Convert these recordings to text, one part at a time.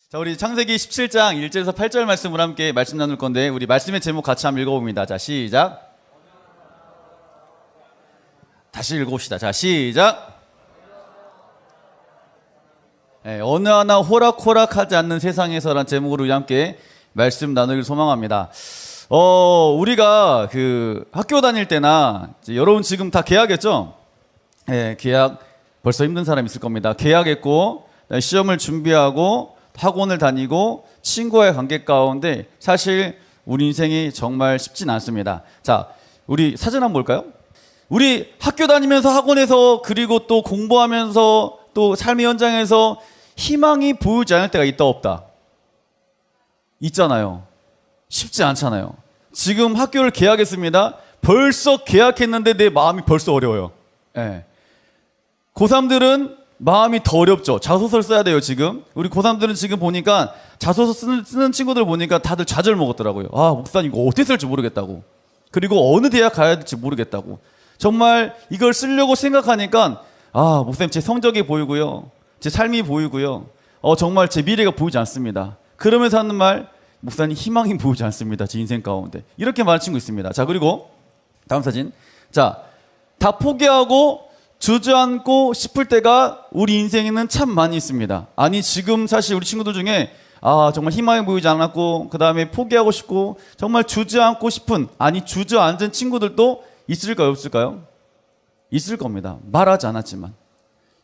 자, 우리 창세기 17장 1절에서 8절 말씀을 함께 말씀 나눌 건데, 우리 말씀의 제목 같이 한번 읽어봅니다. 자, 시작. 다시 읽어봅시다. 자, 시작. 네, 어느 하나 호락호락하지 않는 세상에서란 제목으로 우리 함께 말씀 나누기를 소망합니다. 우리가 학교 다닐 때나, 여러분 지금 다 개학했죠? 네, 개학 벌써 힘든 사람 있을 겁니다. 개학했고, 시험을 준비하고, 학원을 다니고 친구와의 관계 가운데 사실 우리 인생이 정말 쉽진 않습니다. 자, 우리 사진 한번 볼까요? 우리 학교 다니면서 학원에서 그리고 또 공부하면서 또 삶의 현장에서 희망이 보이지 않을 때가 있다 없다? 있잖아요. 쉽지 않잖아요. 지금 학교를 개학했습니다. 벌써 개학했는데 내 마음이 벌써 어려워요. 네. 고3들은 마음이 더 어렵죠. 자소서를 써야 돼요, 지금. 우리 고3들은 지금 보니까 자소서 쓰는 친구들 보니까 다들 좌절 먹었더라고요. 아, 목사님 이거 어떻게 쓸지 모르겠다고. 그리고 어느 대학 가야 될지 모르겠다고. 정말 이걸 쓰려고 생각하니까 아, 목사님 제 성적이 보이고요. 제 삶이 보이고요. 정말 제 미래가 보이지 않습니다. 그러면서 하는 말, 목사님 희망이 보이지 않습니다. 제 인생 가운데. 이렇게 말하는 친구 있습니다. 자, 그리고 다음 사진. 자, 다 포기하고 주저앉고 싶을 때가 우리 인생에는 참 많이 있습니다. 아니, 지금 사실 우리 친구들 중에 정말 희망이 보이지 않았고, 그 다음에 포기하고 싶고, 정말 주저앉고 싶은, 아니 주저앉은 친구들도 있을까요, 없을까요? 있을 겁니다. 말하지 않았지만,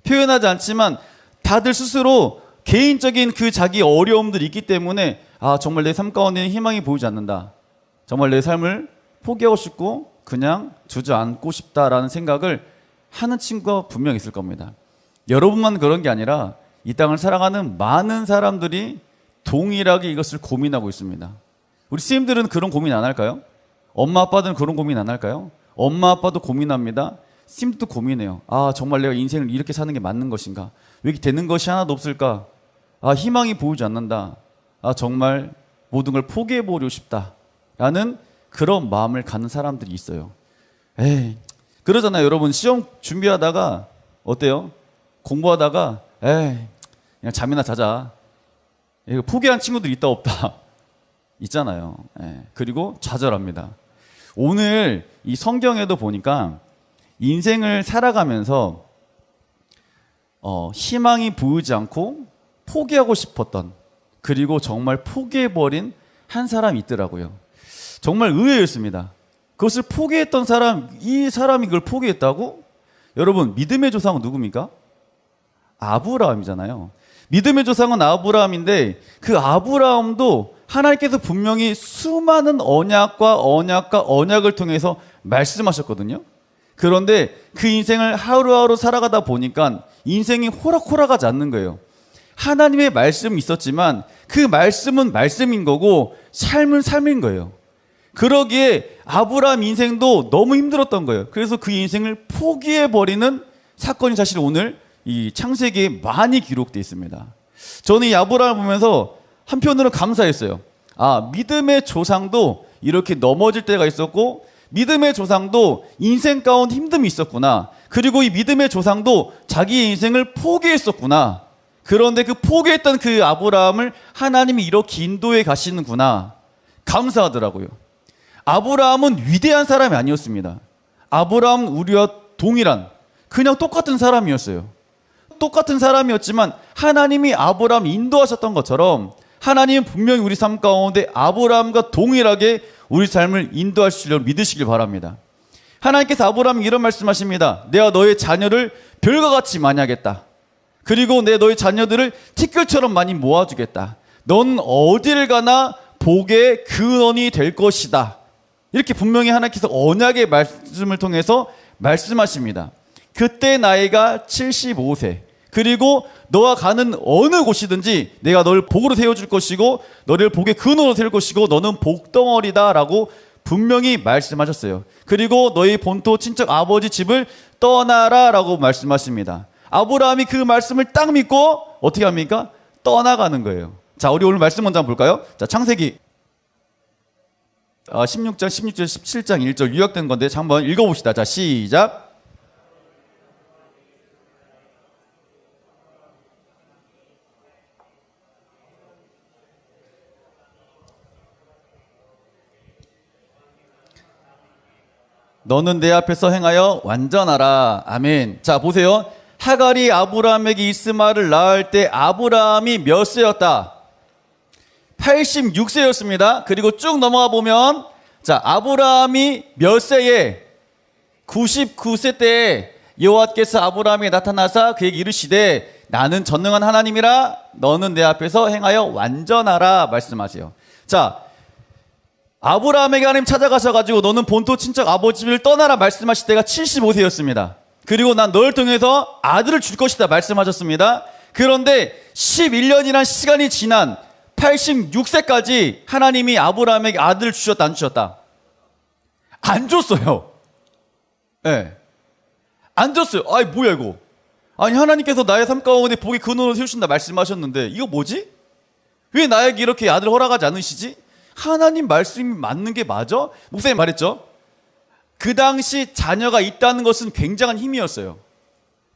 표현하지 않지만 다들 스스로 개인적인 그 자기 어려움들이 있기 때문에 정말 내 삶 가운데는 희망이 보이지 않는다. 정말 내 삶을 포기하고 싶고 그냥 주저앉고 싶다라는 생각을 하는 친구가 분명 있을 겁니다. 여러분만 그런 게 아니라 이 땅을 살아가는 많은 사람들이 동일하게 이것을 고민하고 있습니다. 우리 스님들은 그런 고민 안 할까요? 엄마 아빠들은 그런 고민 안 할까요? 엄마 아빠도 고민합니다. 스님도 고민해요. 정말 내가 인생을 이렇게 사는 게 맞는 것인가? 왜 이렇게 되는 것이 하나도 없을까? 희망이 보이지 않는다. 정말 모든 걸 포기해버리고 싶다라는 그런 마음을 갖는 사람들이 있어요. 그러잖아요. 여러분 시험 준비하다가 어때요? 공부하다가 그냥 잠이나 자자. 이거 포기한 친구들 있다 없다? 있잖아요. 그리고 좌절합니다. 오늘 이 성경에도 보니까 인생을 살아가면서 희망이 보이지 않고 포기하고 싶었던, 그리고 정말 포기해버린 한 사람이 있더라고요. 정말 의외였습니다. 그것을 포기했던 사람, 이 사람이 그걸 포기했다고? 여러분, 믿음의 조상은 누굽니까? 아브라함이잖아요. 믿음의 조상은 아브라함인데, 그 아브라함도 하나님께서 분명히 수많은 언약을 통해서 말씀하셨거든요. 그런데 그 인생을 하루하루 살아가다 보니까 인생이 호락호락하지 않는 거예요. 하나님의 말씀이 있었지만 그 말씀은 말씀인 거고 삶은 삶인 거예요. 그러기에 아브라함 인생도 너무 힘들었던 거예요. 그래서 그 인생을 포기해버리는 사건이 사실 오늘 이 창세기에 많이 기록되어 있습니다. 저는 이 아브라함을 보면서 한편으로 감사했어요. 믿음의 조상도 이렇게 넘어질 때가 있었고, 믿음의 조상도 인생 가운데 힘듦이 있었구나. 그리고 이 믿음의 조상도 자기의 인생을 포기했었구나. 그런데 그 포기했던 그 아브라함을 하나님이 이렇게 인도해 가시는구나. 감사하더라고요. 아브라함은 위대한 사람이 아니었습니다. 아브라함은 우리와 동일한, 그냥 똑같은 사람이었어요. 똑같은 사람이었지만 하나님이 아브라함을 인도하셨던 것처럼 하나님은 분명히 우리 삶 가운데 아브라함과 동일하게 우리 삶을 인도하시려고 믿으시길 바랍니다. 하나님께서 아브라함에게 이런 말씀하십니다. 내가 너의 자녀를 별과 같이 많이 하겠다. 그리고 내 너의 자녀들을 티끌처럼 많이 모아주겠다. 넌 어디를 가나 복의 근원이 될 것이다. 이렇게 분명히 하나님께서 언약의 말씀을 통해서 말씀하십니다. 그때 나이가 75세. 그리고 너가 가는 어느 곳이든지 내가 너를 복으로 세워줄 것이고 너를 복의 근원으로 세울 것이고 너는 복덩어리다 라고 분명히 말씀하셨어요. 그리고 너희 본토 친척 아버지 집을 떠나라 라고 말씀하십니다. 아브라함이 그 말씀을 딱 믿고 어떻게 합니까? 떠나가는 거예요. 자, 우리 오늘 말씀 먼저 한번 볼까요? 자, 창세기 16장, 16절, 17장 1절 요약된 건데 한번 읽어봅시다. 자, 시작. 너는 내 앞에서 행하여 완전하라. 아멘. 자, 보세요. 하갈이 아브라함에게 이스마엘을 낳을 때 아브라함이 몇 세였다? 86세였습니다. 그리고 쭉 넘어가 보면, 자, 아브라함이 몇 세에 99세 때에 여호와께서 아브라함에게 나타나사 그에게 이르시되 나는 전능한 하나님이라 너는 내 앞에서 행하여 완전하라 말씀하세요. 자, 아브라함에게 하나님 찾아가셔가지고 너는 본토 친척 아버지 집을 떠나라 말씀하실 때가 75세였습니다. 그리고 난 너를 통해서 아들을 줄 것이다 말씀하셨습니다. 그런데 11년이란 시간이 지난 86세까지 하나님이 아브라함에게 아들을 주셨다 안 주셨다? 안 줬어요. 예. 네. 안 줬어요. 아이 뭐야 이거. 아니 하나님께서 나의 삶 가운데 복의 근원을 세우신다 말씀하셨는데 이거 뭐지? 왜 나에게 이렇게 아들 허락하지 않으시지? 하나님 말씀이 맞는 게 맞아? 목사님 말했죠. 그 당시 자녀가 있다는 것은 굉장한 힘이었어요.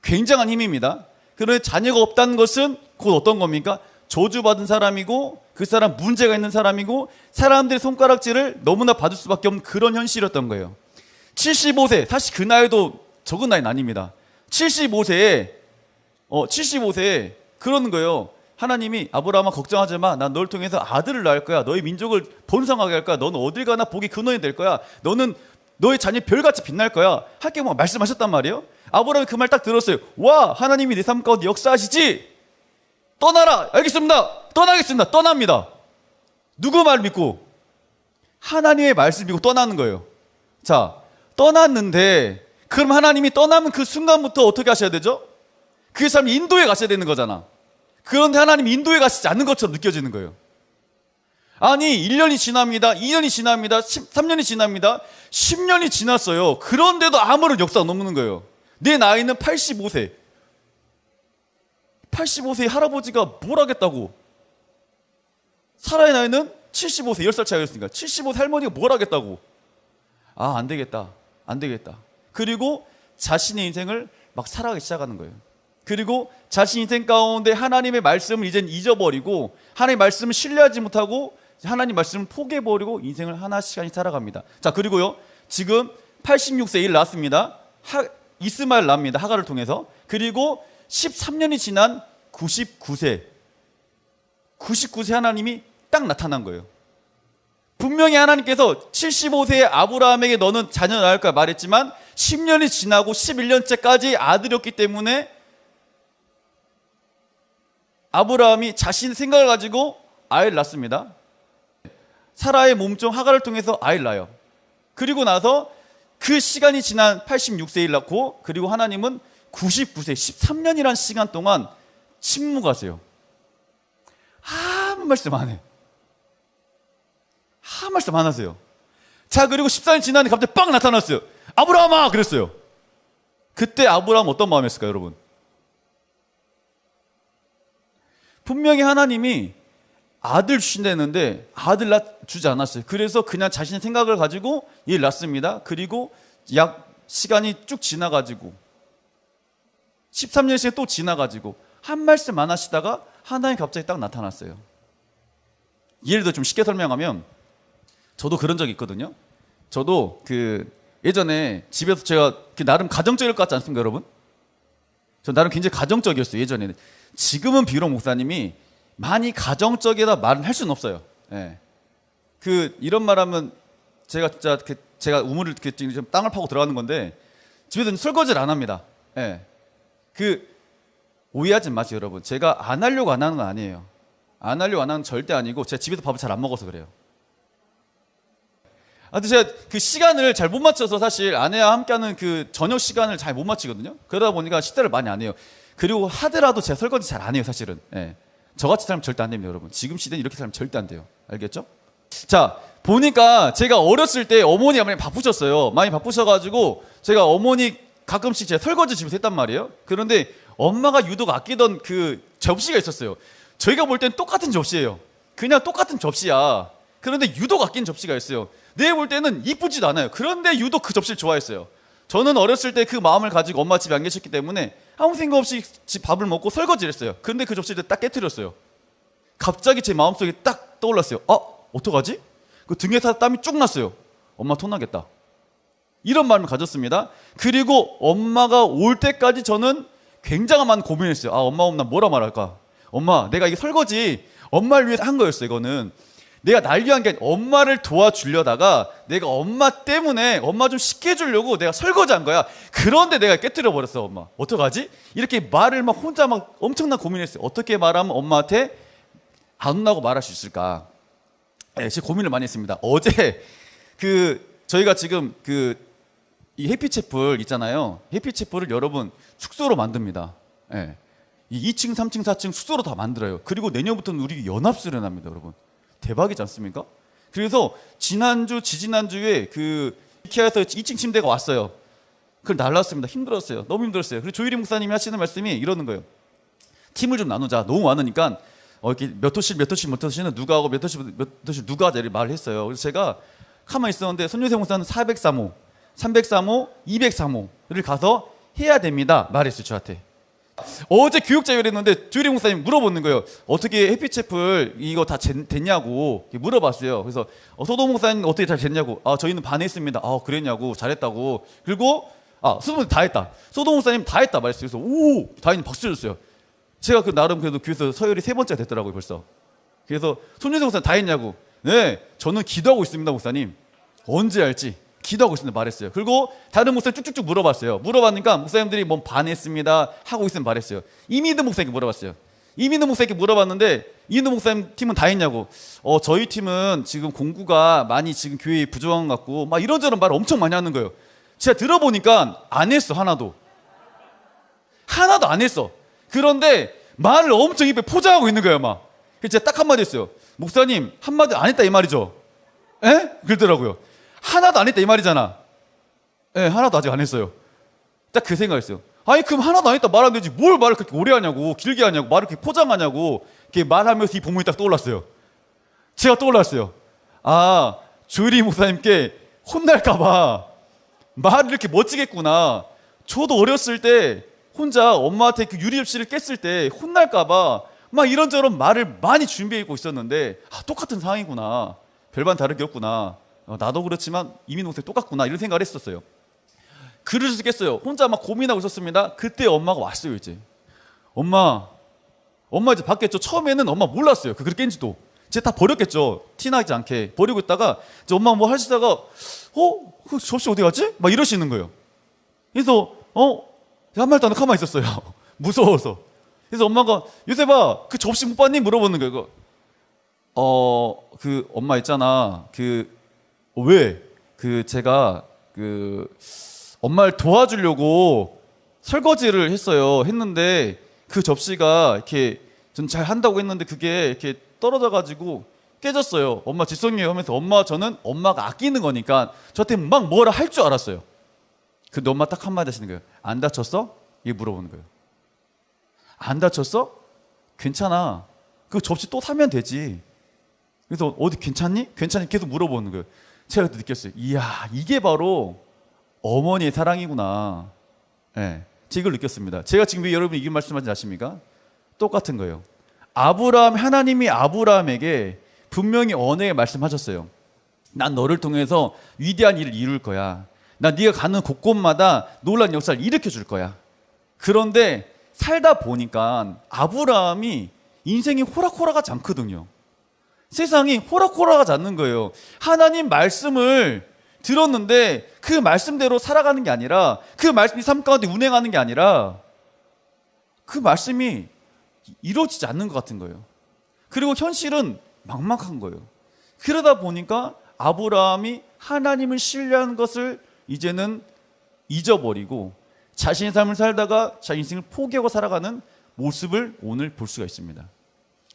굉장한 힘입니다. 그런데 자녀가 없다는 것은 곧 어떤 겁니까? 저주받은 사람이고 그 사람 문제가 있는 사람이고 사람들의 손가락질을 너무나 받을 수밖에 없는 그런 현실이었던 거예요. 75세, 사실 그 나이도 적은 나이는 아닙니다. 75세에 그러는 거예요. 하나님이 아브라함아 걱정하지 마. 난 너를 통해서 아들을 낳을 거야. 너의 민족을 번성하게 할 거야. 너는 어딜 가나 복의 근원이 될 거야. 너는 너의 자녀 별같이 빛날 거야. 할게 뭐 말씀하셨단 말이에요. 아브라함이 그 말 딱 들었어요. 와, 하나님이 내 삶 가운데 역사하시지. 떠나라. 알겠습니다. 떠나겠습니다. 떠납니다. 누구 말 믿고? 하나님의 말씀 믿고 떠나는 거예요. 자, 떠났는데 그럼 하나님이 떠나면 그 순간부터 어떻게 하셔야 되죠? 그 사람이 인도에 가셔야 되는 거잖아. 그런데 하나님이 인도에 가시지 않는 것처럼 느껴지는 거예요. 아니 1년이 지납니다. 2년이 지납니다. 3년이 지납니다. 10년이 지났어요. 그런데도 아무런 역사가 없는 거예요. 내 나이는 85세. 85세의 할아버지가 뭘 하겠다고. 사라의 나이는 75세, 10살 차이였으니까 75세 할머니가 뭘 하겠다고. 아, 안 되겠다. 안 되겠다. 그리고 자신의 인생을 막 살아가기 시작하는 거예요. 그리고 자신 인생 가운데 하나님의 말씀을 이젠 잊어버리고 하나님의 말씀을 신뢰하지 못하고 하나님 말씀을 포기해버리고 인생을 하나씩 살아갑니다. 자, 그리고요, 지금 86세 일 낳았습니다. 이스마엘 낳습니다. 하갈을 통해서. 그리고 13년이 지난 99세 하나님이 딱 나타난 거예요. 분명히 하나님께서 75세의 아브라함에게 너는 자녀 낳을 거야 말했지만 10년이 지나고 11년째까지 아들이었기 때문에 아브라함이 자신의 생각을 가지고 아이를 낳습니다. 사라의 몸종 하갈을 통해서 아이를 낳아요. 그리고 나서 그 시간이 지난 86세를 낳고 그리고 하나님은 99세 13년이라는 시간 동안 침묵하세요. 아무 말씀 안 해. 아무 말씀 안 하세요. 자, 그리고 14년 지났는데 갑자기 빵 나타났어요. 아브라함아! 그랬어요. 그때 아브라함 어떤 마음이었을까요, 여러분? 분명히 하나님이 아들 주신다는데 아들 주지 않았어요. 그래서 그냥 자신의 생각을 가지고 얘를 낳습니다. 그리고 약 시간이 쭉 지나가지고 13년씩 또 지나가지고 한 말씀 안 하시다가 하나님이 갑자기 딱 나타났어요. 예를 들어 좀 쉽게 설명하면 저도 그런 적이 있거든요. 저도 예전에 집에서 제가 나름 가정적일 것 같지 않습니까, 여러분? 저 나름 굉장히 가정적이었어요, 예전에는. 지금은 비록 목사님이 많이 가정적이다 말은 할 수는 없어요. 예. 이런 말하면 제가 진짜 제가 우물을 좀 땅을 파고 들어가는 건데 집에서는 설거지를 안 합니다. 예. 오해하지 마세요, 여러분. 제가 안 하려고 안 하는 건 아니에요. 안 하려고 안 하는 건 절대 아니고 제가 집에서 밥을 잘 안 먹어서 그래요. 근데 제가 시간을 잘 못 맞춰서 사실 아내와 함께하는 저녁 시간을 잘 못 맞추거든요. 그러다 보니까 식사를 많이 안 해요. 그리고 하더라도 제가 설거지 잘 안 해요, 사실은. 예. 저같이 살면 절대 안 됩니다, 여러분. 지금 시대는 이렇게 살면 절대 안 돼요. 알겠죠? 자, 보니까 제가 어렸을 때 어머니가 많이 바쁘셨어요. 많이 바쁘셔가지고 제가 어머니 가끔씩 제가 설거지 집에서 했단 말이에요. 그런데 엄마가 유독 아끼던 접시가 있었어요. 저희가 볼 땐 똑같은 접시예요. 그냥 똑같은 접시야. 그런데 유독 아낀 접시가 있어요. 내가 볼 때는 이쁘지도 않아요. 그런데 유독 그 접시를 좋아했어요. 저는 어렸을 때 그 마음을 가지고 엄마 집에 안 계셨기 때문에 아무 생각 없이 집 밥을 먹고 설거지를 했어요. 그런데 그 접시를 딱 깨트렸어요. 갑자기 제 마음속에 딱 떠올랐어요. 어떡하지? 그 등에서 땀이 쭉 났어요. 엄마 톤나겠다. 이런 마음을 가졌습니다. 그리고 엄마가 올 때까지 저는 굉장한 많은 고민을 했어요. 엄마 오면 난 뭐라 말할까? 엄마, 내가 이게 설거지 엄마를 위해서 한 거였어. 이거는 내가 날 위한 게 아니라 엄마를 도와주려다가 내가 엄마 때문에 엄마 좀 쉽게 해주려고 내가 설거지한 거야. 그런데 내가 깨뜨려 버렸어. 엄마 어떡하지? 이렇게 말을 막 혼자 막 엄청난 고민했어요. 어떻게 말하면 엄마한테 안 혼나고 말할 수 있을까? 네, 제 고민을 많이 했습니다. 어제 저희가 지금 이 해피채플 있잖아요. 해피채플을 여러분 숙소로 만듭니다. 네. 이 2층, 3층, 4층 숙소로 다 만들어요. 그리고 내년부터는 우리 연합수련합니다, 여러분. 대박이지 않습니까? 그래서 지난주, 지지난주에 이케아에서 2층 침대가 왔어요. 그걸 날랐습니다. 힘들었어요. 너무 힘들었어요. 그리고 조일희 목사님이 하시는 말씀이 이러는 거예요. 팀을 좀 나누자. 너무 많으니까 이렇게 몇 호실은 누가 하고 몇 호실 누가 하자 이렇게 말을 했어요. 그래서 제가 가만히 있었는데 손유세 목사는 403호, 303호, 203호를 가서 해야 됩니다. 말했어요, 저한테. 어제 교육자회를 했는데 조일희 목사님 물어보는 거예요. 어떻게 해피채플 이거 다 됐냐고 물어봤어요. 그래서 소도 목사님 어떻게 잘 됐냐고. 저희는 반했습니다. 그랬냐고. 잘했다고. 그리고 소도 다 했다. 소도 목사님 다 했다 말했어요. 그래서 오, 다행히 박수 줬어요. 제가 나름 그래도 교회에서 서열이 3번째가 됐더라고요, 벌써. 그래서 손윤세 목사님 다 했냐고. 네, 저는 기도하고 있습니다, 목사님. 언제 할지 기도하고 있습니다 말했어요. 그리고 다른 목사님 쭉쭉쭉 물어봤어요. 물어봤으니까 목사님들이 뭐 반했습니다 하고 있으면 말했어요. 이민도 목사님께 물어봤어요. 이민도 목사님께 물어봤는데 이민도 목사님 팀은 다 했냐고. 저희 팀은 지금 공구가 많이 지금 교회에 부족한 것 같고 막 이런저런 말을 엄청 많이 하는 거예요. 제가 들어보니까 안 했어. 하나도 안 했어. 그런데 말을 엄청 입에 포장하고 있는 거예요. 막. 그래서 제가 딱 한마디 했어요. 목사님 한마디 안 했다 이 말이죠? 에? 그러더라고요. 하나도 안 했다 이 말이잖아. 네, 하나도 아직 안 했어요. 딱 그 생각했어요. 아니 그럼 하나도 안 했다 말하면 되지 뭘 말을 그렇게 오래 하냐고, 길게 하냐고, 말을 그렇게 포장하냐고. 이렇게 말하면서 이 본문이 딱 떠올랐어요. 제가 떠올랐어요. 조일희 목사님께 혼날까봐 말을 이렇게 멋지게 했구나. 저도 어렸을 때 혼자 엄마한테 유리 접시를 깼을 때 혼날까봐 막 이런저런 말을 많이 준비하고 있었는데 똑같은 상황이구나. 별반 다르게 없구나. 나도 그렇지만 이민 동생 똑같구나 이런 생각을 했었어요. 그럴 수 있겠어요. 혼자 막 고민하고 있었습니다. 그때 엄마가 왔어요. 이제 엄마 이제 받겠죠. 처음에는 엄마 몰랐어요. 그렇게 깬지도. 제가 다 버렸겠죠. 티나지 않게 버리고 있다가 이제 엄마 뭐 하시다가 그 접시 어디 갔지? 막 이러시는 거예요. 그래서 한 말도 안 하고 가만히 있었어요. 무서워서. 그래서 엄마가 요새봐 그 접시 못 봤니? 물어보는 거예요. 엄마 있잖아. 왜? 제가 엄마를 도와주려고 설거지를 했는데 그 접시가 이렇게 전 잘 한다고 했는데 그게 이렇게 떨어져가지고 깨졌어요. 엄마 죄송해요 하면서 저는 엄마가 아끼는 거니까 저한테 막 뭐라 할 줄 알았어요. 근데 엄마 딱 한마디 하시는 거예요. 안 다쳤어? 이게 물어보는 거예요. 안 다쳤어? 괜찮아. 그 접시 또 사면 되지. 그래서 어디 괜찮니? 괜찮니? 계속 물어보는 거예요. 제가 그때 느꼈어요. 이야, 이게 바로 어머니의 사랑이구나. 네, 제가 이걸 느꼈습니다. 제가 지금 왜 여러분이 이 말씀하지 아십니까? 똑같은 거예요. 하나님이 아브라함에게 분명히 언어에 말씀하셨어요. 난 너를 통해서 위대한 일을 이룰 거야. 난 네가 가는 곳곳마다 놀라운 역사를 일으켜 줄 거야. 그런데 살다 보니까 아브라함이 인생이 호락호락하지 않거든요. 세상이 호락호락하지 않는 거예요. 하나님 말씀을 들었는데 그 말씀대로 살아가는 게 아니라, 그 말씀이 삶 가운데 운행하는 게 아니라 그 말씀이 이루어지지 않는 것 같은 거예요. 그리고 현실은 막막한 거예요. 그러다 보니까 아브라함이 하나님을 신뢰하는 것을 이제는 잊어버리고 자신의 삶을 살다가 자기 인생을 포기하고 살아가는 모습을 오늘 볼 수가 있습니다.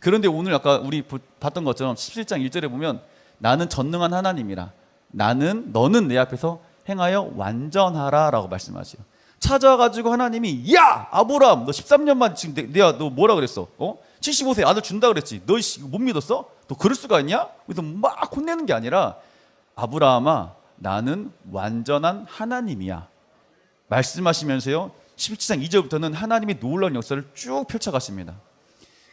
그런데 오늘 아까 우리 봤던 것처럼 17장 1절에 보면 나는 전능한 하나님이라 너는 내 앞에서 행하여 완전하라 라고 말씀하세요. 찾아와가지고 하나님이 야 아브라함 너 13년 만에 지금 내가 너 뭐라 그랬어? 75세 아들 준다 그랬지. 너 못 믿었어? 너 그럴 수가 있냐? 그래서 막 혼내는 게 아니라 아브라함아 나는 완전한 하나님이야 말씀하시면서요 17장 2절부터는 하나님이 놀라운 역사를 쭉 펼쳐가십니다.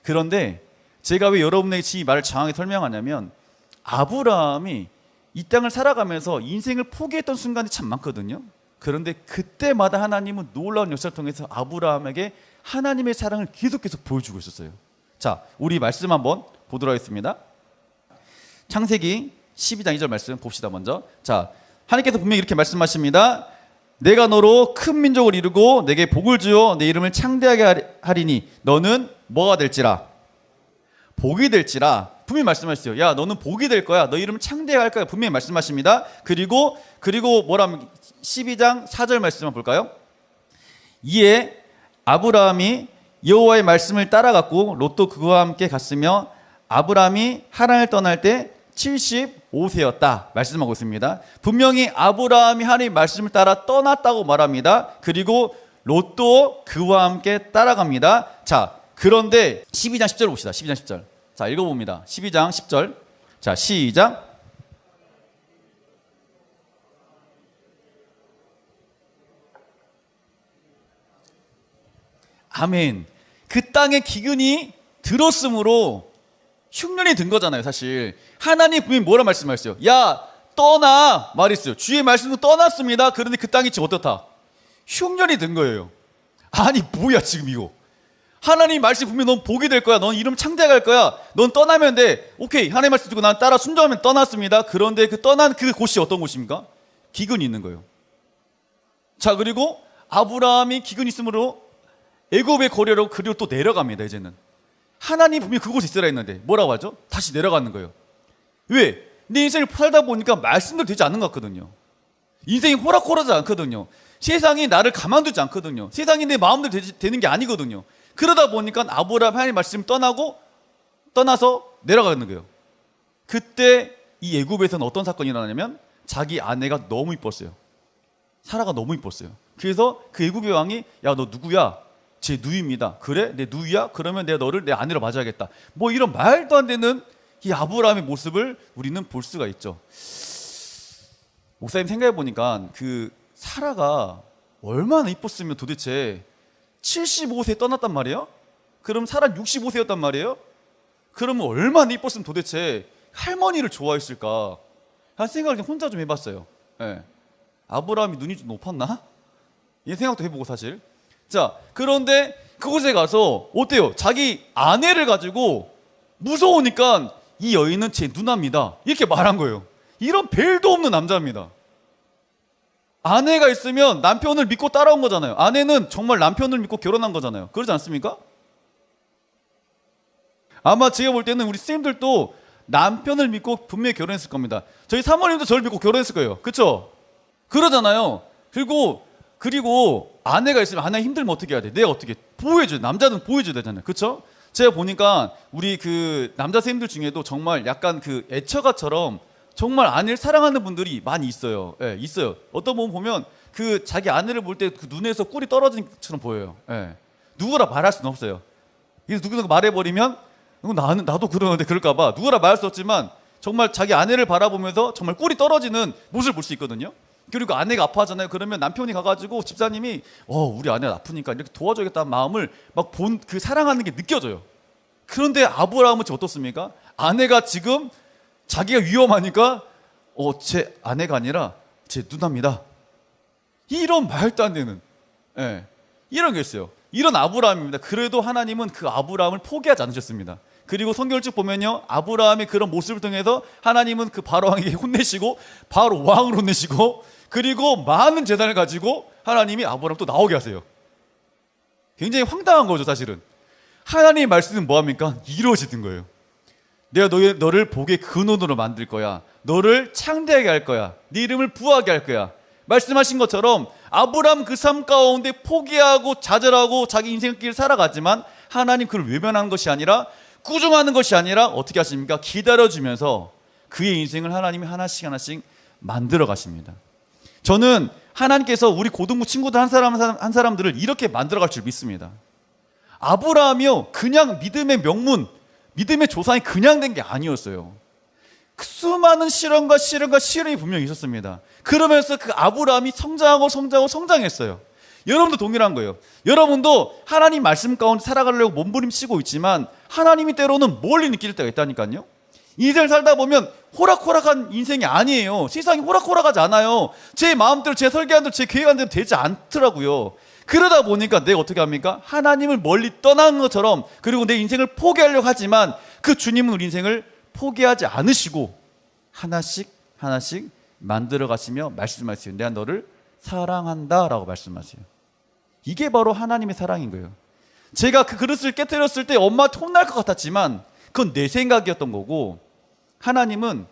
그런데 제가 왜 여러분에게 이 말을 장하게 설명하냐면 아브라함이 이 땅을 살아가면서 인생을 포기했던 순간이 참 많거든요. 그런데 그때마다 하나님은 놀라운 역사를 통해서 아브라함에게 하나님의 사랑을 계속해서 보여주고 있었어요. 자, 우리 말씀 한번 보도록 하겠습니다. 창세기 12장 2절 말씀 봅시다. 먼저, 자, 하나님께서 분명히 이렇게 말씀하십니다. 내가 너로 큰 민족을 이루고 내게 복을 주어 내 이름을 창대하게 하리니 너는 뭐가 될지라? 복이 될지라. 분명히 말씀하셨어요. 야, 너는 복이 될 거야. 너 이름을 창대하게 할 거야. 분명히 말씀하십니다. 그리고 뭐라면 12장 4절 말씀만 볼까요? 이에 아브라함이 여호와의 말씀을 따라갔고 롯도 그와 함께 갔으며 아브라함이 하란을 떠날 때 75세였다 말씀하고 있습니다. 분명히 아브라함이 하나님의 말씀을 따라 떠났다고 말합니다. 그리고 롯도 그와 함께 따라갑니다. 자, 그런데 12장 10절 봅시다. 12장 10절. 자, 읽어봅니다. 12장 10절. 자, 시작. 아멘. 그 땅에 기근이 들었으므로 흉년이 든 거잖아요. 사실 하나님 분명히 뭐라 말씀하셨어요? 야, 떠나 말했어요. 주의 말씀도 떠났습니다. 그런데 그 땅이 지금 어떻다? 흉년이 든 거예요. 아니 뭐야 지금 이거. 하나님 말씀 분명히 넌 복이 될 거야. 넌 이름 창대하게 할 거야. 넌 떠나면 돼. 오케이, 하나님 말씀 듣고 난 따라 순종하면 떠났습니다. 그런데 그 떠난 그 곳이 어떤 곳입니까? 기근이 있는 거예요. 자, 그리고 아브라함이 기근이 있으므로 애굽의 거리로 그리고 또 내려갑니다. 이제는 하나님 분명히 그곳에 있으라 했는데 뭐라고 하죠? 다시 내려가는 거예요. 왜? 내 인생을 살다 보니까 말씀대로 되지 않는 것 같거든요. 인생이 호락호락하지 않거든요. 세상이 나를 가만두지 않거든요. 세상이 내 마음대로 되는 게 아니거든요. 그러다 보니까 아브라함 하나님 말씀 떠나서 내려가는 거예요. 그때 이 애굽에서는 어떤 사건이 일어나냐면 자기 아내가 너무 이뻤어요. 사라가 너무 이뻤어요. 그래서 그 애굽의 왕이 야, 너 누구야? 제 누이입니다. 그래? 내 누이야? 그러면 내가 너를 내 아내로 맞아야겠다. 뭐 이런 말도 안 되는 이 아브라함의 모습을 우리는 볼 수가 있죠. 목사님 생각해 보니까 그 사라가 얼마나 이뻤으면 도대체 75세 떠났단 말이에요? 그럼 사라 65세였단 말이에요? 그러면 얼마나 이뻤으면 도대체 할머니를 좋아했을까? 한 생각을 그냥 혼자 좀 해봤어요. 네. 아브라함이 눈이 좀 높았나? 이 생각도 해보고 사실. 자, 그런데 그곳에 가서 어때요? 자기 아내를 가지고 무서우니까 이 여인은 제 누나입니다. 이렇게 말한 거예요. 이런 벨도 없는 남자입니다. 아내가 있으면 남편을 믿고 따라온 거잖아요. 아내는 정말 남편을 믿고 결혼한 거잖아요. 그러지 않습니까? 아마 제가 볼 때는 우리 선생님들도 남편을 믿고 분명히 결혼했을 겁니다. 저희 사모님도 저를 믿고 결혼했을 거예요. 그렇죠? 그러잖아요. 그리고 아내가 있으면 아내가 힘들면 어떻게 해야 돼? 내가 어떻게 보호해줘야 돼? 남자는 보호해줘야 되잖아요. 그렇죠? 제가 보니까 우리 그 남자 선생님들 중에도 정말 약간 그 애처가처럼 정말 아내를 사랑하는 분들이 많이 있어요. 예, 있어요. 어떤 분 보면 그 자기 아내를 볼 때 그 눈에서 꿀이 떨어진 것처럼 보여요. 예. 누구라 말할 수는 없어요. 그래서 누구나 말해버리면 나도 그러는데 그럴까봐 누구라 말할 수 없지만 정말 자기 아내를 바라보면서 정말 꿀이 떨어지는 모습을 볼 수 있거든요. 그리고 아내가 아파하잖아요. 그러면 남편이 가가지고 집사님이 우리 아내가 아프니까 이렇게 도와줘야겠다는 마음을 막 그 사랑하는 게 느껴져요. 그런데 아브라함은 어떻습니까? 아내가 지금 자기가 위험하니까 제 아내가 아니라 제 누나입니다. 이런 말도 안 되는 이런 게 있어요. 이런 아브라함입니다. 그래도 하나님은 그 아브라함을 포기하지 않으셨습니다. 그리고 성경을 쭉 보면요, 아브라함의 그런 모습을 통해서 하나님은 그 바로 왕에게 혼내시고 바로 왕을 혼내시고 그리고 많은 재단을 가지고 하나님이 아브라함 또 나오게 하세요. 굉장히 황당한 거죠. 사실은 하나님의 말씀은 뭐합니까? 이루어지는 거예요. 내가 너를 복의 근원으로 만들 거야. 너를 창대하게 할 거야. 네 이름을 부하게 할 거야. 말씀하신 것처럼 아브라함 그 삶 가운데 포기하고 좌절하고 자기 인생길 살아갔지만 하나님 그를 외면하는 것이 아니라 꾸중하는 것이 아니라 어떻게 하십니까? 기다려주면서 그의 인생을 하나님이 하나씩 만들어 가십니다. 저는 하나님께서 우리 고등부 친구들 한 사람들을 이렇게 만들어 갈 줄 믿습니다. 아브라함이요, 그냥 믿음의 명문, 믿음의 조상이 그냥 된 게 아니었어요. 수많은 시련이 분명히 있었습니다. 그러면서 그 아브라함이 성장했어요. 여러분도 동일한 거예요. 여러분도 하나님 말씀 가운데 살아가려고 몸부림치고 있지만 하나님이 때로는 멀리 느낄 때가 있다니까요. 인생을 살다 보면 호락호락한 인생이 아니에요. 세상이 호락호락하지 않아요. 제 마음대로, 제 설계한 대로, 제 계획한 대로 되지 않더라고요. 그러다 보니까 내가 어떻게 합니까? 하나님을 멀리 떠난 것처럼, 그리고 내 인생을 포기하려고 하지만 그 주님은 우리 인생을 포기하지 않으시고 하나씩 하나씩 만들어 가시며 말씀하세요. 내가 너를 사랑한다 라고 말씀하세요. 이게 바로 하나님의 사랑인 거예요. 제가 그 그릇을 깨뜨렸을 때 엄마한테 혼날 것 같았지만 그건 내 생각이었던 거고, 하나님은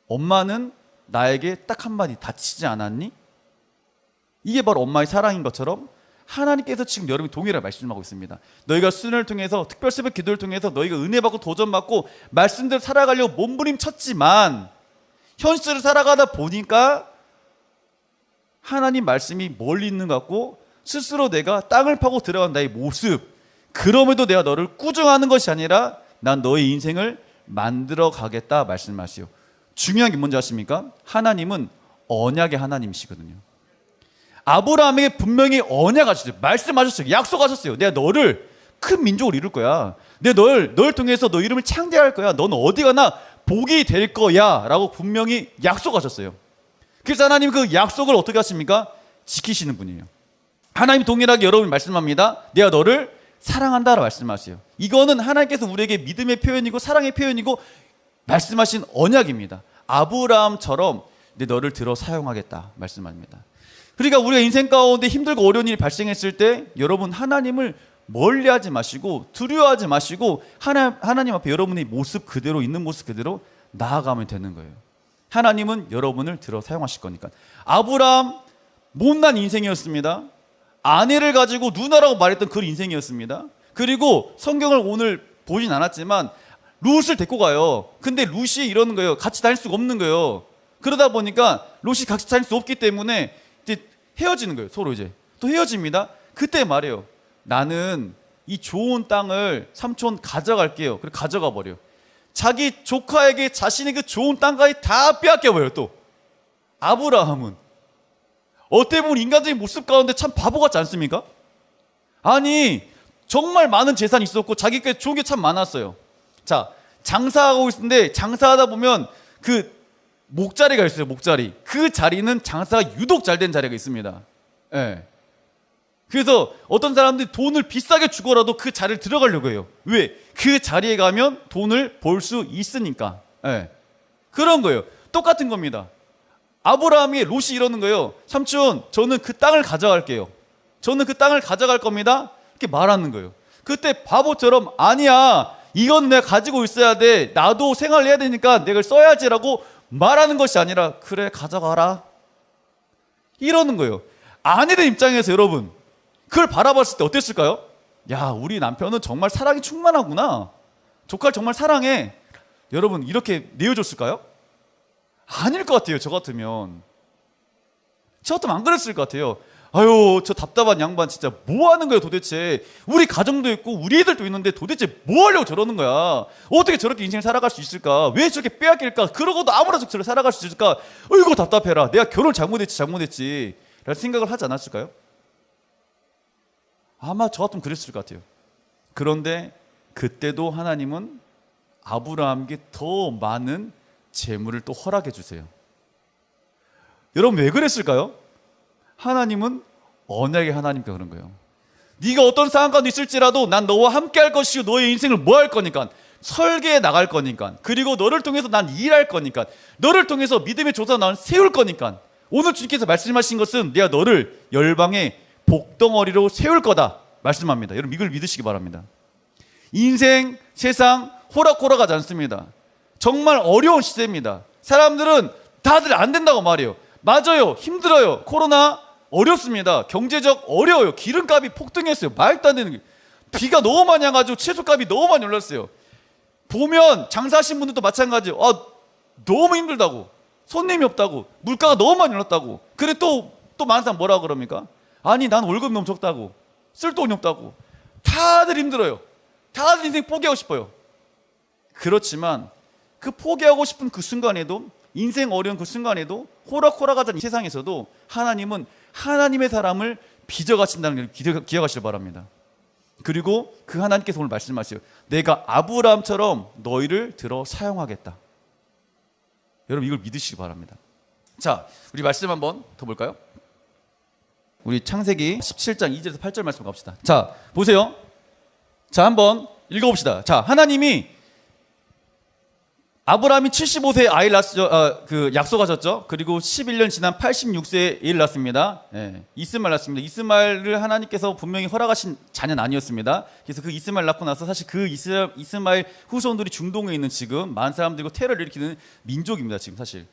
엄마는 나에게 딱 한마디 다치지 않았니? 이게 바로 엄마의 사랑인 것처럼 하나님께서 지금 여러분이 동일하게 말씀하고 있습니다. 너희가 수련을 통해서, 특별 새벽 기도를 통해서 너희가 은혜 받고 도전 받고 말씀대로 살아가려고 몸부림쳤지만 현실을 살아가다 보니까 하나님 말씀이 멀리 있는 것 같고 스스로 내가 땅을 파고 들어간 나의 모습, 그럼에도 내가 너를 꾸중하는 것이 아니라 난 너의 인생을 만들어 가겠다 말씀하시오. 중요한 게 뭔지 아십니까? 하나님은 언약의 하나님이시거든요. 아브라함에게 분명히 언약하셨어요. 말씀하셨어요. 약속하셨어요. 내가 너를 큰 민족을 이룰 거야. 내가 널 통해서 너 이름을 창대할 거야. 너는 어디 가나 복이 될 거야 라고 분명히 약속하셨어요. 그래서 하나님 그 약속을 어떻게 하십니까? 지키시는 분이에요. 하나님 동일하게 여러분이 말씀합니다. 내가 너를 사랑한다 라고 말씀하세요. 이거는 하나님께서 우리에게 믿음의 표현이고 사랑의 표현이고 말씀하신 언약입니다. 아브라함처럼 내 너를 들어 사용하겠다 말씀합니다. 그러니까 우리가 인생 가운데 힘들고 어려운 일이 발생했을 때 여러분 하나님을 멀리하지 마시고 두려워하지 마시고 하나님 앞에 여러분의 모습 그대로, 있는 모습 그대로 나아가면 되는 거예요. 하나님은 여러분을 들어 사용하실 거니까. 아브라함 못난 인생이었습니다. 아내를 가지고 누나라고 말했던 그 인생이었습니다. 그리고 성경을 오늘 보진 않았지만 룻을 데리고 가요. 근데 룻이 이러는 거예요. 같이 다닐 수가 없는 거예요. 그러다 보니까 룻이 같이 다닐 수 없기 때문에 이제 헤어지는 거예요. 서로 이제 또 헤어집니다. 그때 말해요. 나는 이 좋은 땅을 삼촌 가져갈게요. 그리고 가져가 버려요. 자기 조카에게 자신의 그 좋은 땅까지 다 빼앗겨 버려요. 또 아브라함은 어떻게 보면 인간적인 모습 가운데 참 바보 같지 않습니까? 아니 정말 많은 재산이 있었고 자기께 좋은 게 참 많았어요. 자, 장사하고 있는데 장사하다 보면 그 목자리가 있어요. 목자리. 그 자리는 장사가 유독 잘 된 자리가 있습니다. 예. 그래서 어떤 사람들이 돈을 비싸게 주고라도 그 자리를 들어가려고 해요. 왜? 그 자리에 가면 돈을 벌 수 있으니까. 예. 그런 거예요. 똑같은 겁니다. 아브라함이 롯이 이러는 거예요. 삼촌, 저는 그 땅을 가져갈게요. 저는 그 땅을 가져갈 겁니다. 이렇게 말하는 거예요. 그때 바보처럼 아니야, 이건 내가 가지고 있어야 돼. 나도 생활을 해야 되니까 내가 써야지라고 말하는 것이 아니라 그래 가져가라 이러는 거예요. 아내들 입장에서 여러분 그걸 바라봤을 때 어땠을까요? 야, 우리 남편은 정말 사랑이 충만하구나. 조카를 정말 사랑해. 여러분 이렇게 내어줬을까요? 아닐 것 같아요. 저 같으면 안 그랬을 것 같아요. 아유, 저 답답한 양반 진짜 뭐 하는 거야 도대체. 우리 가정도 있고 우리 애들도 있는데 도대체 뭐 하려고 저러는 거야. 어떻게 저렇게 인생을 살아갈 수 있을까. 왜 저렇게 빼앗길까. 그러고도 아무렇지 저렇게 살아갈 수 있을까. 어이구 답답해라. 내가 결혼 잘못했지 라는 생각을 하지 않았을까요? 아마 저 같으면 그랬을 것 같아요. 그런데 그때도 하나님은 아브라함에게 더 많은 재물을 또 허락해 주세요. 여러분 왜 그랬을까요? 하나님은 언약의 하나님과 그런 거예요. 네가 어떤 상황 가운데 있을지라도 난 너와 함께 할 것이고 너의 인생을 뭐 할 거니까, 설계해 나갈 거니까, 그리고 너를 통해서 난 일할 거니까, 너를 통해서 믿음의 조사 난 세울 거니까, 오늘 주님께서 말씀하신 것은 내가 너를 열방의 복덩어리로 세울 거다 말씀합니다. 여러분 이걸 믿으시기 바랍니다. 인생, 세상 호락호락하지 않습니다. 정말 어려운 시대입니다. 사람들은 다들 안 된다고 말해요. 맞아요. 힘들어요. 코로나 어렵습니다. 경제적 어려워요. 기름값이 폭등했어요. 말도 안 되는 게. 비가 너무 많이 와가지고 채소값이 너무 많이 올랐어요. 보면 장사하신 분들도 마찬가지예요. 너무 힘들다고. 손님이 없다고. 물가가 너무 많이 올랐다고. 그래 또 많은 사람 뭐라고 그럽니까? 아니 난 월급 너무 적다고. 쓸 돈이 없다고. 다들 힘들어요. 다들 인생 포기하고 싶어요. 그렇지만 그 포기하고 싶은 그 순간에도, 인생 어려운 그 순간에도, 호락호락하던 이 세상에서도 하나님은 하나님의 사람을 빚어가신다는 걸 기억하시길 바랍니다. 그리고 그 하나님께서 오늘 말씀하세요. 내가 아브라함처럼 너희를 들어 사용하겠다. 여러분 이걸 믿으시기 바랍니다. 자, 우리 말씀 한번 더 볼까요? 우리 창세기 17장 2절에서 8절 말씀 갑시다. 자, 보세요. 자, 한번 읽어봅시다. 자, 하나님이 아브라함이 75세에 아이를 낳았죠. 약속하셨죠. 그리고 11년 지난 86세에 애를 낳습니다. 이스마엘 낳습니다. 이스마엘을 하나님께서 분명히 허락하신 자녀는 아니었습니다. 그래서 그 이스마엘 낳고 나서 사실 그 이스마엘 후손들이 중동에 있는 지금 많은 사람들과 테러를 일으키는 민족입니다. 지금 사실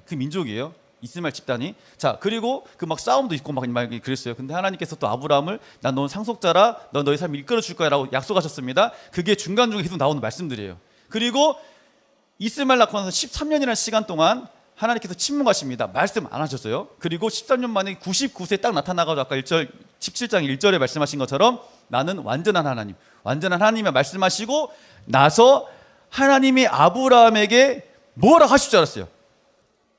그 민족이에요. 이스마엘 집단이. 자, 그리고 그 막 싸움도 있고 막 그랬어요. 근데 하나님께서 또 아브라함을 난 넌 상속자라, 넌 너의 삶을 이끌어 줄 거야라고 약속하셨습니다. 그게 중간중간 계속 나오는 말씀들이에요. 그리고 이스마엘 낳고 나서 13년이라는 시간 동안 하나님께서 침묵하십니다. 말씀 안 하셨어요. 그리고 13년 만에 99세 딱 나타나가지고 아까 17장 1절에 말씀하신 것처럼 나는 완전한 하나님의 말씀하시고 나서 하나님이 아브라함에게 뭐라 하실 줄 알았어요.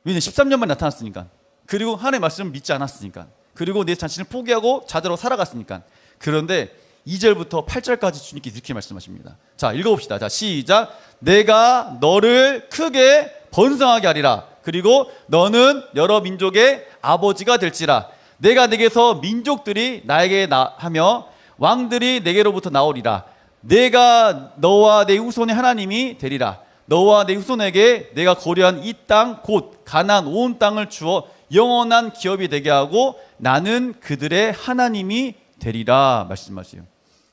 왜냐면 13년 만에 나타났으니까. 그리고 하나님의 말씀을 믿지 않았으니까. 그리고 내 자신을 포기하고 자대로 살아갔으니까. 그런데 2절부터 8절까지 주님께서 이렇게 말씀하십니다. 자, 읽어봅시다. 자, 시작. 내가 너를 크게 번성하게 하리라. 그리고 너는 여러 민족의 아버지가 될지라. 내가 내게서 민족들이 나에게 하며 왕들이 내게로부터 나오리라. 내가 너와 내 후손의 하나님이 되리라. 너와 내 후손에게 내가 거류한 이 땅 곧 가나안 온 땅을 주어 영원한 기업이 되게 하고 나는 그들의 하나님이 되리라 말씀하세요.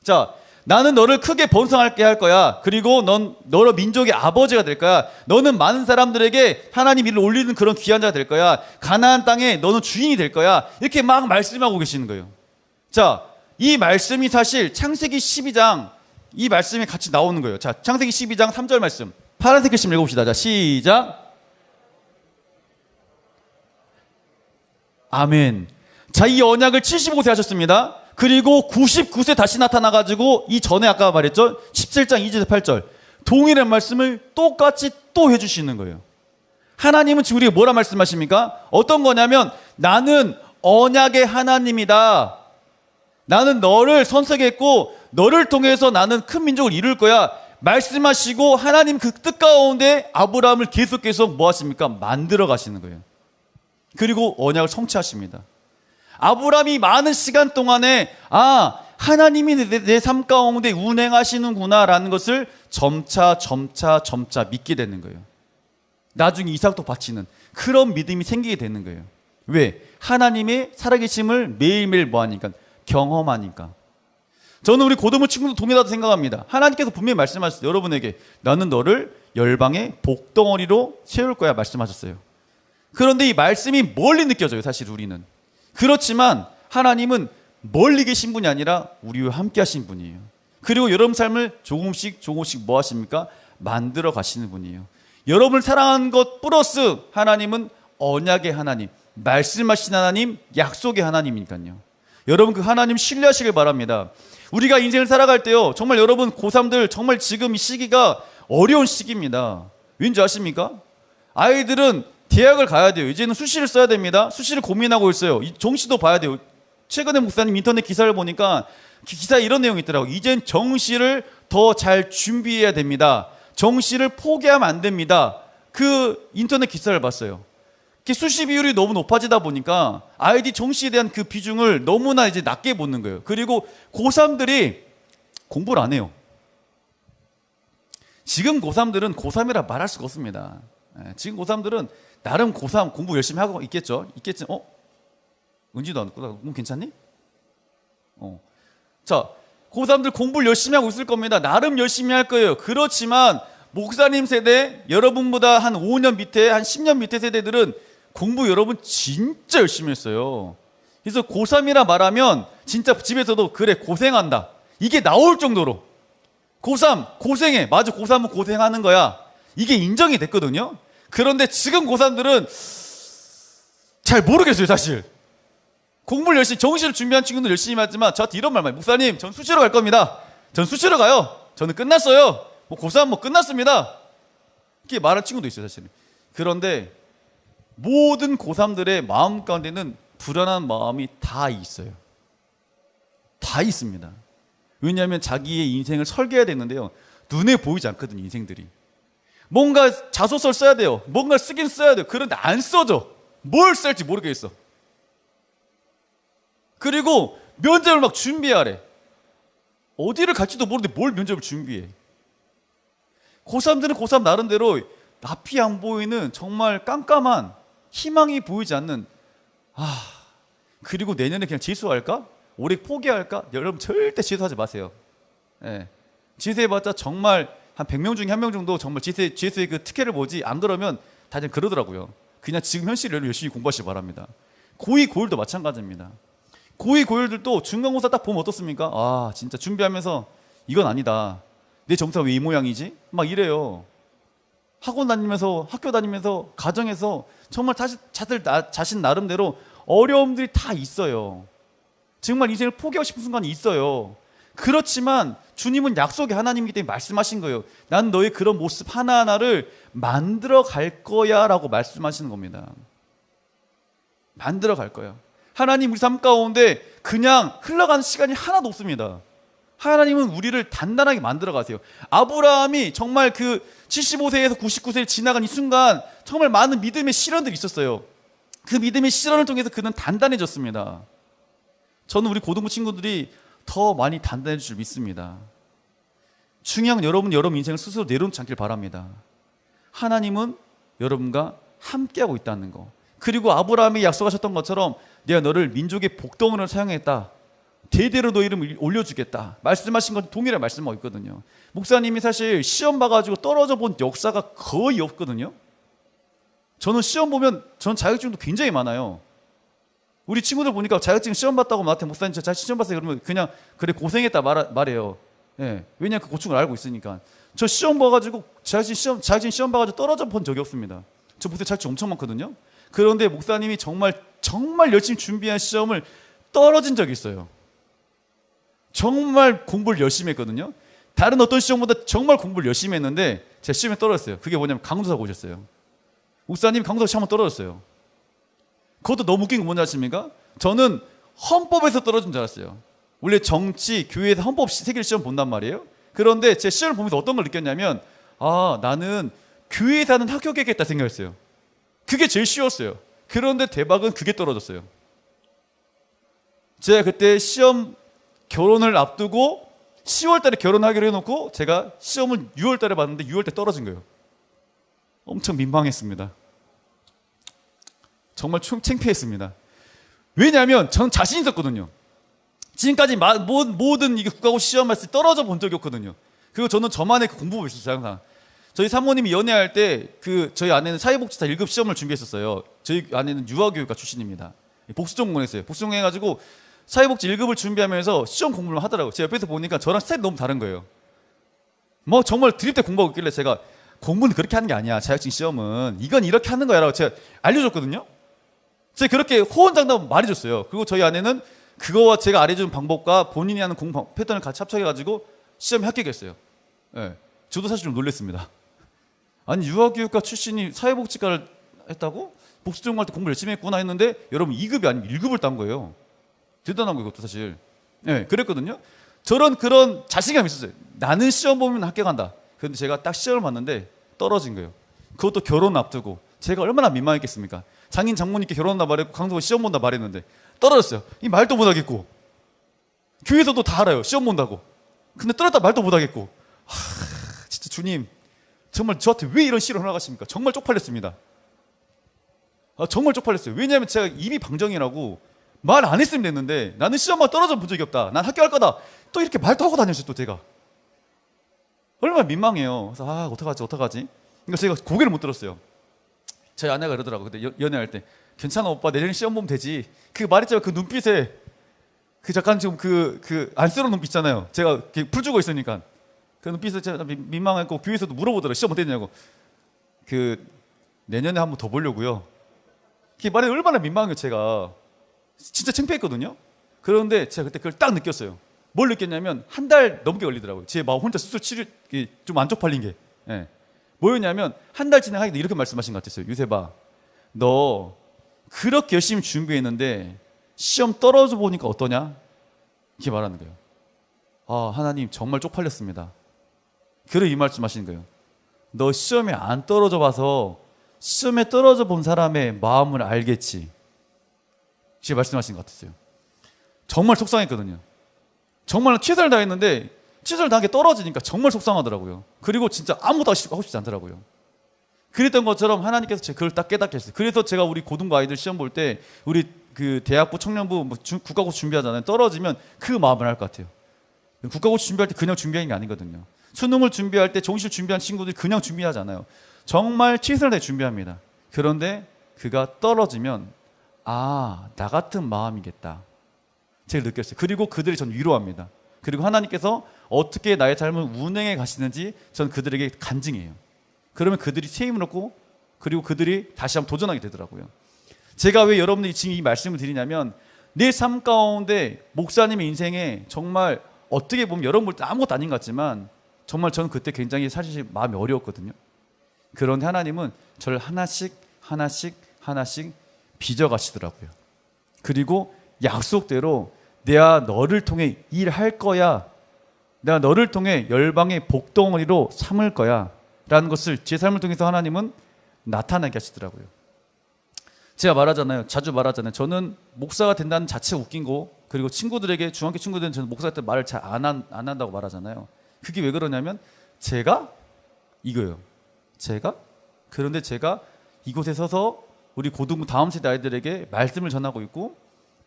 자, 나는 너를 크게 번성하게 할 거야. 그리고 넌 여러 민족의 아버지가 될 거야. 너는 많은 사람들에게 하나님 이름을 올리는 그런 귀한 자가 될 거야. 가나안 땅에 너는 주인이 될 거야. 이렇게 막 말씀하고 계시는 거예요. 자, 이 말씀이 사실 창세기 12장 이 말씀이 같이 나오는 거예요. 자, 창세기 12장 3절 말씀. 파란색 글씨 읽어봅시다. 자, 시작. 아멘. 자, 이 언약을 75세 하셨습니다. 그리고 99세 다시 나타나가지고 이 전에 아까 말했죠. 17장 2절에서 8절. 동일한 말씀을 똑같이 또 해주시는 거예요. 하나님은 지금 우리에게 뭐라 말씀하십니까? 어떤 거냐면 나는 언약의 하나님이다. 나는 너를 선택했고 너를 통해서 나는 큰 민족을 이룰 거야. 말씀하시고 하나님 그 뜻 가운데 아브라함을 계속 뭐 하십니까? 만들어 가시는 거예요. 그리고 언약을 성취하십니다. 아브라함이 많은 시간 동안에 하나님이 내 삶 가운데 운행하시는구나 라는 것을 점차 믿게 되는 거예요. 나중에 이삭도 바치는 그런 믿음이 생기게 되는 거예요. 왜? 하나님의 살아계심을 매일매일 뭐하니까? 경험하니까. 저는 우리 고등부 친구도 동일하다고 생각합니다. 하나님께서 분명히 말씀하셨어요. 여러분에게 나는 너를 열방의 복덩어리로 세울 거야 말씀하셨어요. 그런데 이 말씀이 멀리 느껴져요. 사실 우리는. 그렇지만 하나님은 멀리 계신 분이 아니라 우리와 함께 하신 분이에요. 그리고 여러분 삶을 조금씩 뭐 하십니까? 만들어 가시는 분이에요. 여러분을 사랑하는 것 플러스 하나님은 언약의 하나님, 말씀하신 하나님, 약속의 하나님이니까요. 여러분 그 하나님 신뢰하시길 바랍니다. 우리가 인생을 살아갈 때요, 정말 여러분 고3들 정말 지금 이 시기가 어려운 시기입니다. 왠지 아십니까? 아이들은 대학을 가야 돼요. 이제는 수시를 써야 됩니다. 수시를 고민하고 있어요. 정시도 봐야 돼요. 최근에 목사님 인터넷 기사를 보니까 기사에 이런 내용이 있더라고요. 이젠 정시를 더 잘 준비해야 됩니다. 정시를 포기하면 안 됩니다. 그 인터넷 기사를 봤어요. 수시 비율이 너무 높아지다 보니까 아이디 정시에 대한 그 비중을 너무나 이제 낮게 보는 거예요. 그리고 고3들이 공부를 안 해요. 지금 고3들은 고3이라 말할 수가 없습니다. 지금 고3들은 나름 고3 공부 열심히 하고 있겠죠. 은지도 안 듣고 너 괜찮니? 자, 고3들 공부를 열심히 하고 있을 겁니다. 나름 열심히 할 거예요. 그렇지만 목사님 세대, 여러분보다 한 5년 밑에, 한 10년 밑에 세대들은 공부 여러분 진짜 열심히 했어요. 그래서 고3이라 말하면 진짜 집에서도 그래 고생한다 이게 나올 정도로 고3 고생해. 맞아, 고3은 고생하는 거야. 이게 인정이 됐거든요. 그런데 지금 고3들은 잘 모르겠어요. 사실 공부를 열심히, 정시를 준비한 친구들 열심히 하지만 저한테 이런 말만 해요. 목사님 전 수시로 갈 겁니다. 전 수시로 가요. 저는 끝났어요. 고3 끝났습니다. 이렇게 말하는 친구도 있어요. 사실은. 그런데 모든 고3들의 마음 가운데는 불안한 마음이 다 있어요. 다 있습니다. 왜냐하면 자기의 인생을 설계해야 되는데요. 눈에 보이지 않거든요, 인생들이. 뭔가 자소서를 써야 돼요. 뭔가 쓰긴 써야 돼요. 그런데 안 써져. 뭘 쓸지 모르겠어. 그리고 면접을 막 준비하래. 어디를 갈지도 모르는데 뭘 면접을 준비해. 고3들은 고3 나름대로 앞이 안 보이는 정말 깜깜한 희망이 보이지 않는 그리고 내년에 그냥 재수할까? 올해 포기할까? 여러분 절대 재수하지 마세요. 예. 재수해봤자 정말 한 100명 중에 1명 정도 정말 재수의 그 특혜를 보지, 안 그러면 다들 그러더라고요. 그냥 지금 현실을 열심히 공부하시기 바랍니다. 고2, 고1도 마찬가지입니다. 고2, 고1들도 중간고사 딱 보면 어떻습니까? 진짜 준비하면서 이건 아니다. 내 점수가 왜 이 모양이지? 막 이래요. 학원 다니면서, 학교 다니면서, 가정에서 정말 자신 나름대로 어려움들이 다 있어요. 정말 인생을 포기하고 싶은 순간이 있어요. 그렇지만 주님은 약속의 하나님이기 때문에 말씀하신 거예요. 난 너의 그런 모습 하나하나를 만들어 갈 거야 라고 말씀하시는 겁니다. 만들어 갈 거야. 하나님 우리 삶 가운데 그냥 흘러가는 시간이 하나도 없습니다. 하나님은 우리를 단단하게 만들어 가세요. 아브라함이 정말 그 75세에서 99세를 지나간 이 순간 정말 많은 믿음의 시련들이 있었어요. 그 믿음의 시련을 통해서 그는 단단해졌습니다. 저는 우리 고등부 친구들이 더 많이 단단해질 줄 믿습니다. 중요한 건 여러분 인생을 스스로 내려놓지 않길 바랍니다. 하나님은 여러분과 함께하고 있다는 거. 그리고 아브라함이 약속하셨던 것처럼 내가 너를 민족의 복덩이로 사용했다. 대대로 너 이름을 올려주겠다. 말씀하신 건 동일한 말씀하고 있거든요. 목사님이 사실 시험 봐가지고 떨어져 본 역사가 거의 없거든요. 저는 시험 보면 전 자격증도 굉장히 많아요. 우리 친구들 보니까 자격증 시험 봤다고 나한테 목사님 저 자격증 시험 봤어요. 그러면 그냥 그래 고생했다 말해요. 예. 왜냐면 그 고충을 알고 있으니까. 저 시험 봐가지고 자격증 시험 봐가지고 떨어져 본 적이 없습니다. 저 목사님 자격증 엄청 많거든요. 그런데 목사님이 정말 열심히 준비한 시험을 떨어진 적이 있어요. 정말 공부를 열심히 했거든요. 다른 어떤 시험보다 정말 공부를 열심히 했는데 제 시험에 떨어졌어요. 그게 뭐냐면 강도사가 오셨어요. 목사님 강도사 시험 한번 떨어졌어요. 그것도 너무 웃긴 건 뭔지 아십니까? 저는 헌법에서 떨어진 줄 알았어요. 원래 정치, 교회에서 헌법 세계를 시험 본단 말이에요. 그런데 제 시험을 보면서 어떤 걸 느꼈냐면 나는 교회에서 하는 합격했겠다 생각했어요. 그게 제일 쉬웠어요. 그런데 대박은 그게 떨어졌어요. 제가 그때 시험 결혼을 앞두고 10월 달에 결혼하기로 해놓고 제가 시험을 6월 달에 봤는데 6월 때 떨어진 거예요. 엄청 민망했습니다. 정말 창피했습니다. 왜냐하면 저는 자신 있었거든요. 지금까지 모든 이게 국가고 시험 봤을 때 떨어져 본 적이 없거든요. 그리고 저는 저만의 그 공부가 있었어요. 항상 저희 사모님이 연애할 때 저희 아내는 사회복지사 1급 시험을 준비했었어요. 저희 아내는 유아교육과 출신입니다. 복수 전공했어요. 복수 전공해가지고 사회복지 1급을 준비하면서 시험 공부를 하더라고요. 제가 옆에서 보니까 저랑 스타일이 너무 다른 거예요. 뭐 정말 드립대 공부하고 있길래 제가 공부는 그렇게 하는 게 아니야. 자격증 시험은 이건 이렇게 하는 거야 라고 제가 알려줬거든요. 제가 그렇게 호언장담 말해줬어요. 그리고 저희 아내는 그거와 제가 알려준 방법과 본인이 하는 공부 패턴을 같이 합쳐가지고 시험에 합격했어요. 네. 저도 사실 좀 놀랐습니다. 아니 유아교육과 출신이 사회복지과를 했다고? 복수 전공할 때 공부 열심히 했구나 했는데 여러분 2급이 아니고 1급을 딴 거예요. 대단한 거예요, 그것도 사실. 네, 그랬거든요. 그런 자신감이 있었어요. 나는 시험 보면 합격한다. 그런데 제가 딱 시험을 봤는데 떨어진 거예요. 그것도 결혼 앞두고 제가 얼마나 민망했겠습니까? 장인 장모님께 결혼한다 말했고 강도가 시험 본다 말했는데 떨어졌어요. 이 말도 못하겠고 교회에서도 다 알아요. 시험 본다고. 근데 떨어졌다 말도 못하겠고 진짜 주님 정말 저한테 왜 이런 시련을 허락하십니까? 정말 쪽팔렸습니다. 정말 쪽팔렸어요. 왜냐하면 제가 입이 방정이라고 말 안 했으면 됐는데 나는 시험만 떨어져 본 적이 없다. 난 학교할 거다. 또 이렇게 말도 하고 다녔어요. 또 제가 얼마나 민망해요. 그래서 어떡하지? 그러니까 제가 고개를 못 들었어요. 저희 아내가 그러더라고요. 그때 연애할 때 괜찮아 오빠 내년에 시험 보면 되지. 그 말했잖아요. 그 눈빛에 그 잠깐 지금 그 안쓰러운 눈빛 있잖아요. 제가 풀 주고 있으니까 그 눈빛에 제가 민망했고 교회에서도 물어보더라고요. 시험 어땠냐고. 내년에 한번 더 보려고요. 그 말에 얼마나 민망해요. 제가 진짜 창피했거든요. 그런데 제가 그때 그걸 딱 느꼈어요. 뭘 느꼈냐면 한 달 넘게 걸리더라고요. 제 마음 혼자 스스로 좀 안 쪽팔린 게. 예. 뭐였냐면 한 달 진행하기도 이렇게 말씀하신 것 같았어요. 유세봐, 너 그렇게 열심히 준비했는데 시험 떨어져 보니까 어떠냐? 이렇게 말하는 거예요. 하나님 정말 쪽팔렸습니다. 그래 이 말씀 하시는 거예요. 너 시험에 안 떨어져 봐서 시험에 떨어져 본 사람의 마음을 알겠지. 이렇게 말씀하신 것 같았어요. 정말 속상했거든요. 정말 최선을 다했는데 최선을 다한 게 떨어지니까 정말 속상하더라고요. 그리고 진짜 아무것도 하고 싶지 않더라고요. 그랬던 것처럼 하나님께서 그걸 딱 깨닫게 했어요. 그래서 제가 우리 고등부 아이들 시험 볼 때 우리 그 대학부 청년부 국가고시 준비하잖아요. 떨어지면 그 마음을 할 것 같아요. 국가고시 준비할 때 그냥 준비하는 게 아니거든요. 수능을 준비할 때 정시를 준비한 친구들이 그냥 준비하잖아요. 정말 최선을 다해 준비합니다. 그런데 그가 떨어지면 나 같은 마음이겠다. 제가 느꼈어요. 그리고 그들이 전 위로합니다. 그리고 하나님께서 어떻게 나의 삶을 운행해 가시는지 전 그들에게 간증해요. 그러면 그들이 세임을 얻고 그리고 그들이 다시 한번 도전하게 되더라고요. 제가 왜 여러분들이 지금 이 말씀을 드리냐면 내 삶 가운데 목사님의 인생에 정말 어떻게 보면 여러분 볼 때 아무것도 아닌 것 같지만 정말 저는 그때 굉장히 사실 마음이 어려웠거든요. 그런데 하나님은 저를 하나씩 빚어가시더라고요. 그리고 약속대로 내가 너를 통해 일할 거야. 내가 너를 통해 열방의 복덩어리로 삼을 거야. 라는 것을 제 삶을 통해서 하나님은 나타나게 하시더라고요. 제가 자주 말하잖아요. 저는 목사가 된다는 자체가 웃긴 거, 그리고 친구들에게, 중학교 친구들은 저는 목사 때 말을 잘 안 한다고 말하잖아요. 그게 왜 그러냐면 제가 이거예요. 그런데 제가 이곳에 서서 우리 고등부 다음 세대 아이들에게 말씀을 전하고 있고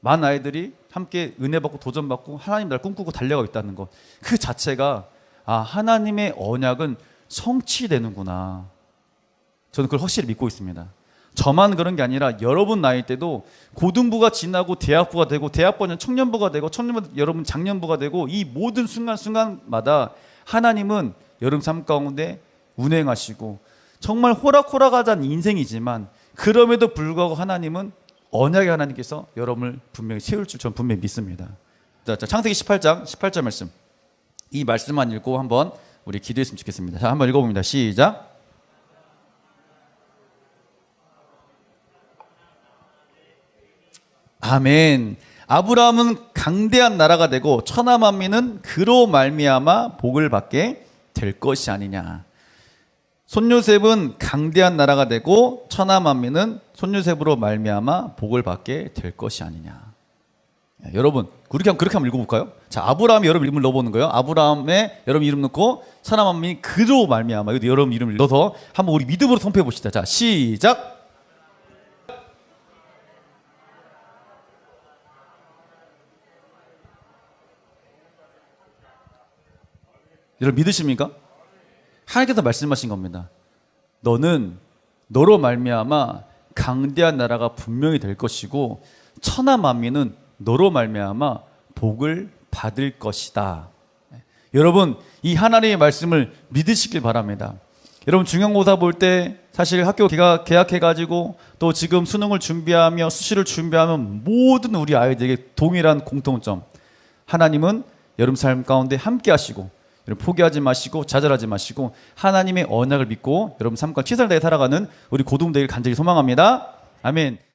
많은 아이들이 함께 은혜 받고 도전 받고 하나님 나라를 꿈꾸고 달려가고 있다는 것, 그 자체가 하나님의 언약은 성취되는구나. 저는 그걸 확실히 믿고 있습니다. 저만 그런 게 아니라 여러분 나이 때도 고등부가 지나고 대학부가 되고 대학부는 청년부가 되고 청년부 여러분 장년부가 되고 이 모든 순간순간마다 하나님은 여러분 삶 가운데 운행하시고 정말 호락호락하다는 인생이지만 그럼에도 불구하고 하나님은 언약의 하나님께서 여러분을 분명히 세울 줄 저는 분명히 믿습니다. 자, 창세기 18장 말씀. 이 말씀만 읽고 한번 우리 기도했으면 좋겠습니다. 자, 한번 읽어봅니다. 시작. 아멘. 아브라함은 강대한 나라가 되고 천하 만민은 그로 말미암아 복을 받게 될 것이 아니냐. 손요셉은 강대한 나라가 되고 천하 만민은 손요셉으로 말미암아 복을 받게 될 것이 아니냐. 여러분 그렇게 한번 읽어볼까요? 자, 아브라함이 여러분 이름을 넣어보는 거예요. 아브라함의 여러분 이름 넣고 천하 만민이 그로 말미암아. 여러분 이름을 넣어서 한번 우리 믿음으로 선포해 봅시다. 자, 시작. 여러분 믿으십니까? 하나님께서 말씀하신 겁니다. 너는 너로 말미암아 강대한 나라가 분명히 될 것이고 천하 만민은 너로 말미암아 복을 받을 것이다. 여러분 이 하나님의 말씀을 믿으시길 바랍니다. 여러분 중간고사 볼 때 사실 학교 개학해가지고 또 지금 수능을 준비하며 수시를 준비하면 모든 우리 아이들에게 동일한 공통점, 하나님은 여러분 삶 가운데 함께 하시고 여러분 포기하지 마시고 좌절하지 마시고 하나님의 언약을 믿고 여러분 삶과 최선을 다해 살아가는 우리 고등부 되길 간절히 소망합니다. 아멘.